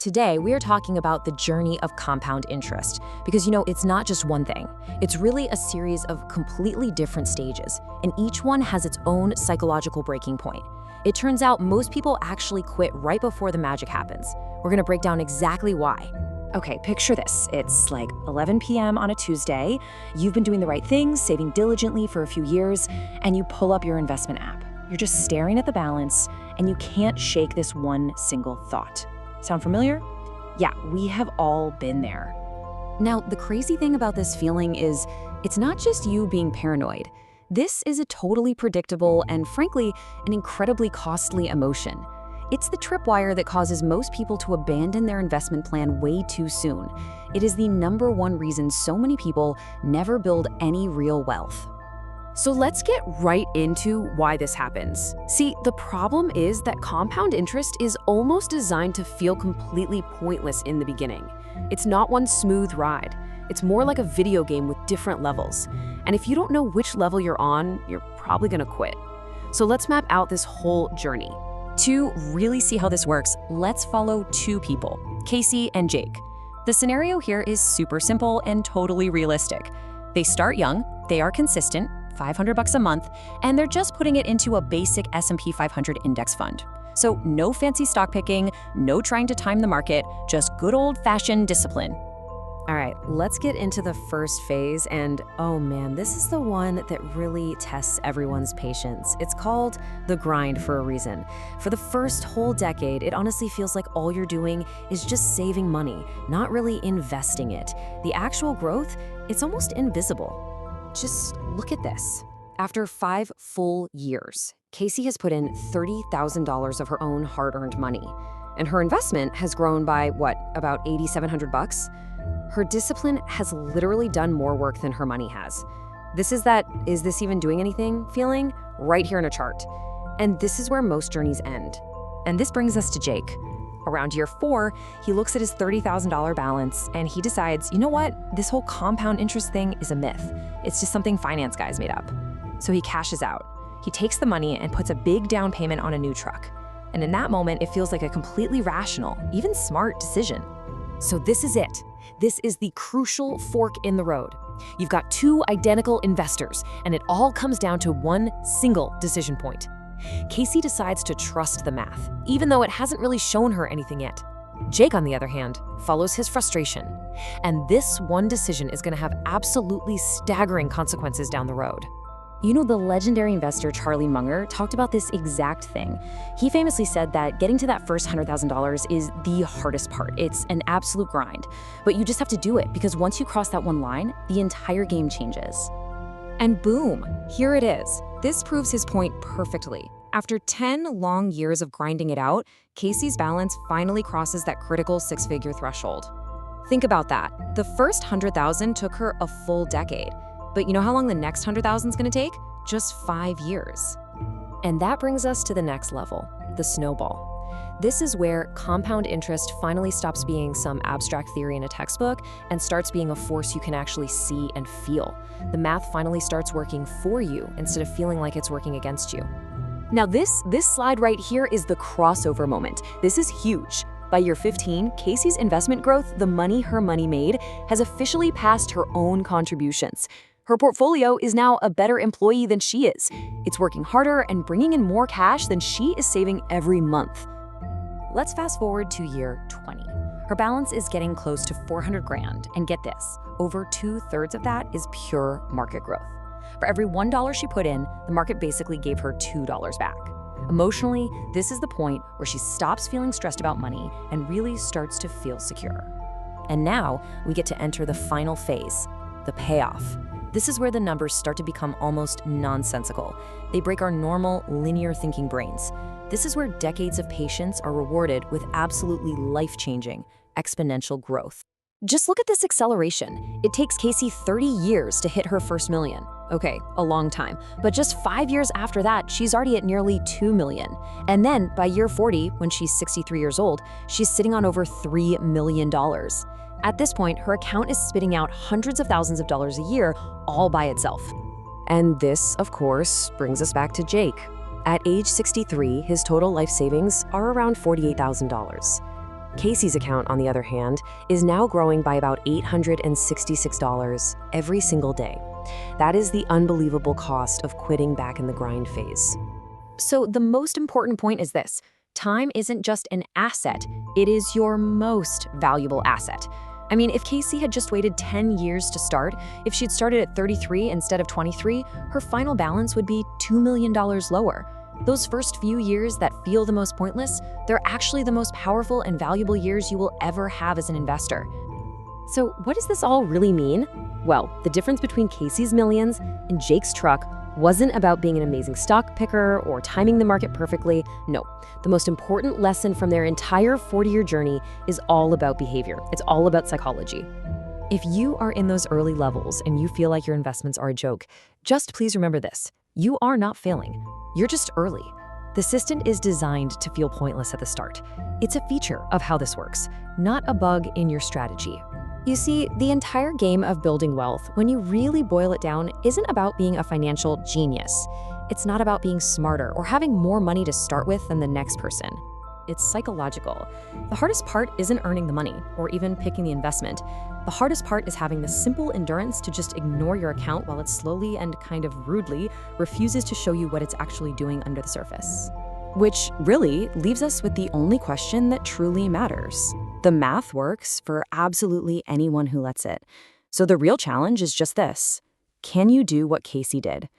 Today, we are talking about the journey of compound interest because, it's not just one thing. It's really a series of completely different stages, and each one has its own psychological breaking point. It turns out most people actually quit right before the magic happens. We're gonna break down exactly why. Okay, picture this. It's like 11 p.m. on a Tuesday. You've been doing the right things, saving diligently for a few years, and you pull up your investment app. You're just staring at the balance, and you can't shake this one single thought. Sound familiar? Yeah, we have all been there. Now, the crazy thing about this feeling is it's not just you being paranoid. This is a totally predictable and, frankly, an incredibly costly emotion. It's the tripwire that causes most people to abandon their investment plan way too soon. It is the #1 reason so many people never build any real wealth. So let's get right into why this happens. See, the problem is that compound interest is almost designed to feel completely pointless in the beginning. It's not one smooth ride. It's more like a video game with different levels. And if you don't know which level you're on, you're probably gonna quit. So let's map out this whole journey. To really see how this works, let's follow two people, Casey and Jake. The scenario here is super simple and totally realistic. They start young, they are consistent, $500 a month, and they're just putting it into a basic S&P 500 index fund. So no fancy stock picking, no trying to time the market, just good old-fashioned discipline. All right, let's get into the first phase, and oh man, this is the one that really tests everyone's patience. It's called the grind for a reason. For the first whole decade, it honestly feels like all you're doing is just saving money, not really investing it. The actual growth, it's almost invisible. Just look at this. After 5 full years, Casey has put in $30,000 of her own hard-earned money, and her investment has grown by, about $8,700? Her discipline has literally done more work than her money has. This is that, is this even doing anything feeling? Right here in a chart. And this is where most journeys end. And this brings us to Jake. Around year 4, he looks at his $30,000 balance and he decides, you know what? This whole compound interest thing is a myth. It's just something finance guys made up. So he cashes out. He takes the money and puts a big down payment on a new truck. And in that moment, it feels like a completely rational, even smart decision. So this is it. This is the crucial fork in the road. You've got 2 identical investors, and it all comes down to one single decision point. Casey decides to trust the math, even though it hasn't really shown her anything yet. Jake, on the other hand, follows his frustration. And this one decision is going to have absolutely staggering consequences down the road. The legendary investor Charlie Munger talked about this exact thing. He famously said that getting to that first $100,000 is the hardest part. It's an absolute grind. But you just have to do it because once you cross that one line, the entire game changes. And boom, here it is. This proves his point perfectly. After 10 long years of grinding it out, Casey's balance finally crosses that critical 6-figure threshold. Think about that. The first $100,000 took her a full decade. But you know how long the next $100,000 is going to take? Just 5 years. And that brings us to the next level, the snowball. This is where compound interest finally stops being some abstract theory in a textbook and starts being a force you can actually see and feel. The math finally starts working for you instead of feeling like it's working against you. Now this slide right here is the crossover moment. This is huge. By year 15, Casey's investment growth, the money her money made, has officially passed her own contributions. Her portfolio is now a better employee than she is. It's working harder and bringing in more cash than she is saving every month. Let's fast forward to year 20. Her balance is getting close to 400 grand, and get this, over 2/3 of that is pure market growth. For every $1 she put in, the market basically gave her $2 back. Emotionally, this is the point where she stops feeling stressed about money and really starts to feel secure. And now we get to enter the final phase, the payoff. This is where the numbers start to become almost nonsensical. They break our normal, linear thinking brains. This is where decades of patience are rewarded with absolutely life-changing, exponential growth. Just look at this acceleration. It takes Casey 30 years to hit her first million. Okay, a long time. But just 5 years after that, she's already at nearly 2 million. And then by year 40, when she's 63 years old, she's sitting on over $3 million. At this point, her account is spitting out hundreds of thousands of dollars a year all by itself. And this, of course, brings us back to Jake. At age 63, his total life savings are around $48,000. Casey's account, on the other hand, is now growing by about $866 every single day. That is the unbelievable cost of quitting back in the grind phase. So the most important point is this: time isn't just an asset, it is your most valuable asset. I mean, if Casey had just waited 10 years to start, if she'd started at 33 instead of 23, her final balance would be $2 million lower. Those first few years that feel the most pointless, they're actually the most powerful and valuable years you will ever have as an investor. So what does this all really mean? Well, the difference between Casey's millions and Jake's truck wasn't about being an amazing stock picker or timing the market perfectly. No, the most important lesson from their entire 40-year journey is all about behavior. It's all about psychology. If you are in those early levels and you feel like your investments are a joke, just please remember this: you are not failing. You're just early. The system is designed to feel pointless at the start. It's a feature of how this works, not a bug in your strategy. You see, the entire game of building wealth, when you really boil it down, isn't about being a financial genius. It's not about being smarter or having more money to start with than the next person. It's psychological. The hardest part isn't earning the money or even picking the investment. The hardest part is having the simple endurance to just ignore your account while it slowly and kind of rudely refuses to show you what it's actually doing under the surface. Which really leaves us with the only question that truly matters. The math works for absolutely anyone who lets it. So the real challenge is just this: can you do what Casey did?